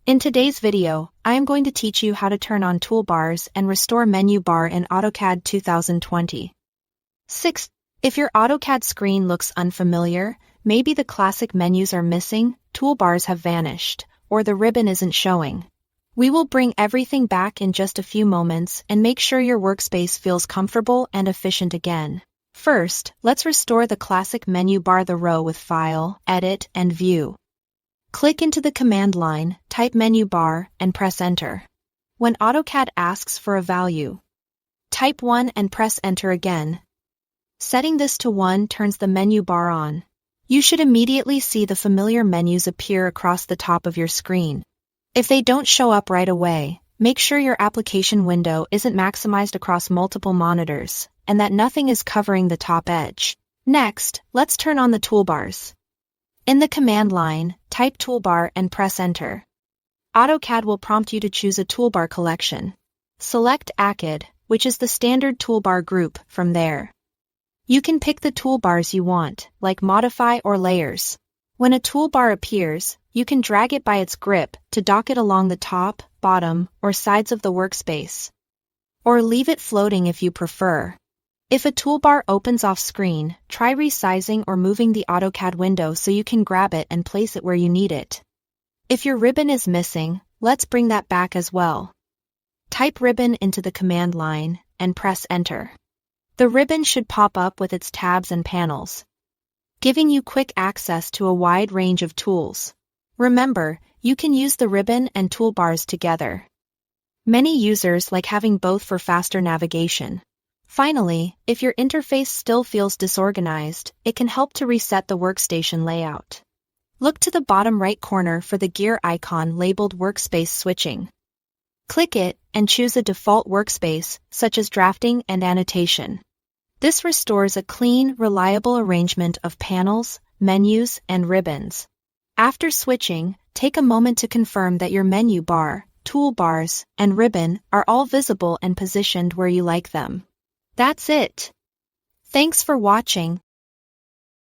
In today's video, I am going to teach you how to turn on toolbars and restore menu bar in AutoCAD 2020. 6. If your AutoCAD screen looks unfamiliar, maybe the classic menus are missing, toolbars have vanished, or the ribbon isn't showing. We will bring everything back in just a few moments and make sure your workspace feels comfortable and efficient again. First, let's restore the classic menu bar the row with File, Edit, and View. Click into the command line, type menu bar, and press Enter. When AutoCAD asks for a value, type 1 and press Enter again. Setting this to 1 turns the menu bar on. You should immediately see the familiar menus appear across the top of your screen. If they don't show up right away, make sure your application window isn't maximized across multiple monitors, and that nothing is covering the top edge. Next, let's turn on the toolbars. In the command line, type toolbar and press Enter. AutoCAD will prompt you to choose a toolbar collection. Select AutoCAD, which is the standard toolbar group, from there. You can pick the toolbars you want, like Modify or Layers. When a toolbar appears, you can drag it by its grip to dock it along the top, bottom, or sides of the workspace. Or leave it floating if you prefer. If a toolbar opens off screen, try resizing or moving the AutoCAD window so you can grab it and place it where you need it. If your ribbon is missing, let's bring that back as well. Type ribbon into the command line and press Enter. The ribbon should pop up with its tabs and panels, giving you quick access to a wide range of tools. Remember, you can use the ribbon and toolbars together. Many users like having both for faster navigation. Finally, if your interface still feels disorganized, it can help to reset the workstation layout. Look to the bottom right corner for the gear icon labeled Workspace Switching. Click it and choose a default workspace, such as Drafting and Annotation. This restores a clean, reliable arrangement of panels, menus, and ribbons. After switching, take a moment to confirm that your menu bar, toolbars, and ribbon are all visible and positioned where you like them. That's it. Thanks for watching.